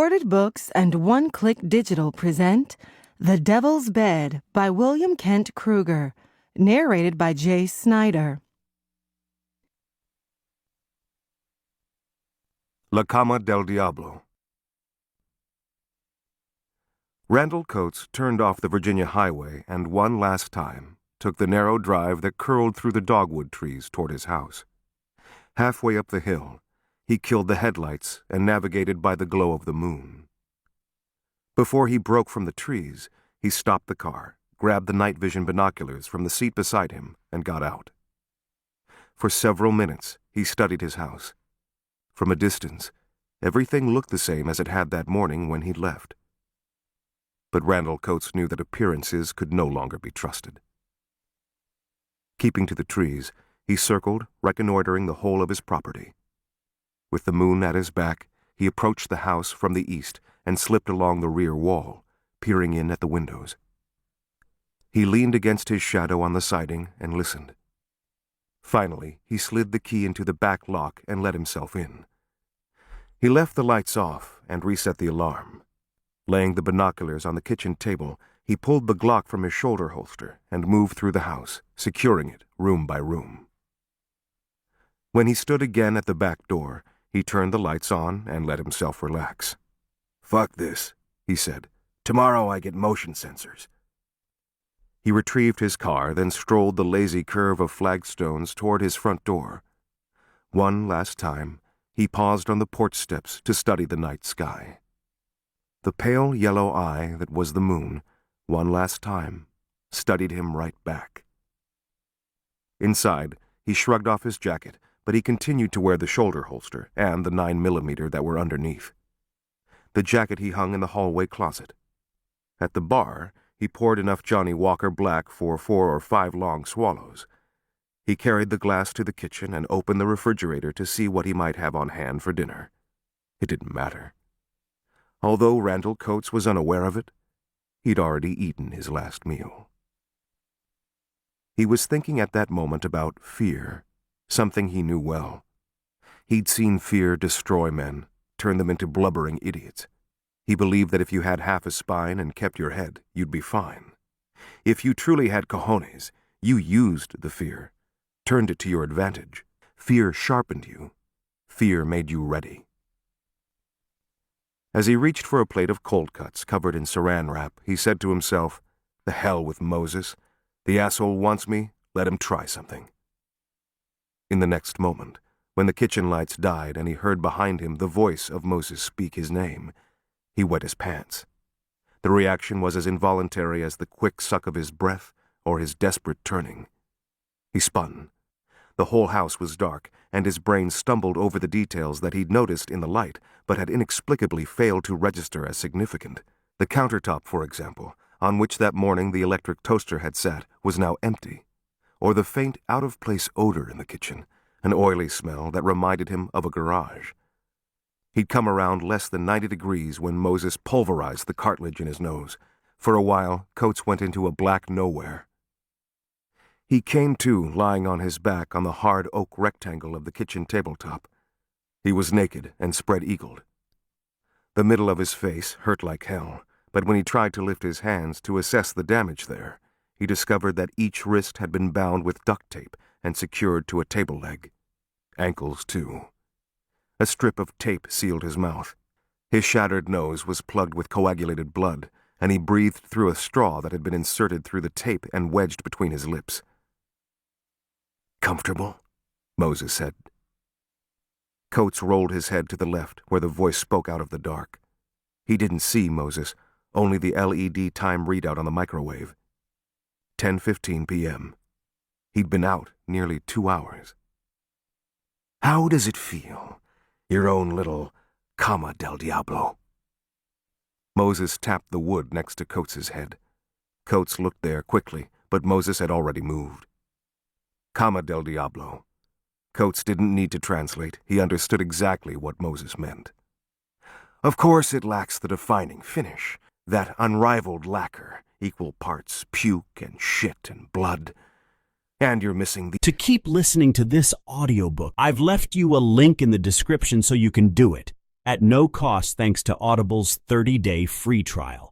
Books and One Click Digital present The Devil's Bed by William Kent Krueger, narrated by J. Snyder. La Cama del Diablo. Randall Coates turned off the Virginia highway and one last time took the narrow drive that curled through the dogwood trees toward his house. Halfway up the hill, he killed the headlights and navigated by the glow of the moon. Before he broke from the trees, he stopped the car, grabbed the night vision binoculars from the seat beside him, and got out. For several minutes, he studied his house. From a distance, everything looked the same as it had that morning when he'd left. But Randall Coates knew that appearances could no longer be trusted. Keeping to the trees, he circled, reconnoitering the whole of his property. With the moon at his back, he approached the house from the east and slipped along the rear wall, peering in at the windows. He leaned against his shadow on the siding and listened. Finally, he slid the key into the back lock and let himself in. He left the lights off and reset the alarm. Laying the binoculars on the kitchen table, he pulled the Glock from his shoulder holster and moved through the house, securing it room by room. When he stood again at the back door, he turned the lights on and let himself relax. "Fuck this," he said. "Tomorrow I get motion sensors." He retrieved his car, then strolled the lazy curve of flagstones toward his front door. One last time, he paused on the porch steps to study the night sky. The pale yellow eye that was the moon, one last time, studied him right back. Inside, he shrugged off his jacket, but he continued to wear the shoulder holster and the 9mm that were underneath. The jacket he hung in the hallway closet. At the bar, he poured enough Johnny Walker Black for 4 or 5 long swallows. He carried the glass to the kitchen and opened the refrigerator to see what he might have on hand for dinner. It didn't matter. Although Randall Coates was unaware of it, he'd already eaten his last meal. He was thinking at that moment about fear, something he knew well. He'd seen fear destroy men, turn them into blubbering idiots. He believed that if you had half a spine and kept your head, you'd be fine. If you truly had cojones, you used the fear, turned it to your advantage. Fear sharpened you. Fear made you ready. As he reached for a plate of cold cuts covered in saran wrap, he said to himself, "The hell with Moses. The asshole wants me, let him try something." In the next moment, when the kitchen lights died and he heard behind him the voice of Moses speak his name, he wet his pants. The reaction was as involuntary as the quick suck of his breath or his desperate turning. He spun. The whole house was dark, and his brain stumbled over the details that he'd noticed in the light but had inexplicably failed to register as significant. The countertop, for example, on which that morning the electric toaster had sat, was now empty. Or the faint, out-of-place odor in the kitchen, an oily smell that reminded him of a garage. He'd come around less than 90 degrees when Moses pulverized the cartilage in his nose. For a while, Coates went into a black nowhere. He came to, lying on his back on the hard oak rectangle of the kitchen tabletop. He was naked and spread-eagled. The middle of his face hurt like hell, but when he tried to lift his hands to assess the damage there, he discovered that each wrist had been bound with duct tape and secured to a table leg. Ankles, too. A strip of tape sealed his mouth. His shattered nose was plugged with coagulated blood, and he breathed through a straw that had been inserted through the tape and wedged between his lips. "Comfortable?" Moses said. Coates rolled his head to the left, where the voice spoke out of the dark. He didn't see Moses, only the LED time readout on the microwave. 10:15 p.m. He'd been out nearly 2 hours. "How does it feel? Your own little Cama del Diablo?" Moses tapped the wood next to Coates's head. Coates looked there quickly, but Moses had already moved. Cama del Diablo. Coates didn't need to translate. He understood exactly what Moses meant. Of course it lacks the defining finish, that unrivaled lacquer, equal parts puke and shit and blood. And you're missing the... To keep listening to this audiobook, I've left you a link in the description so you can do it. at no cost thanks to Audible's 30-day free trial.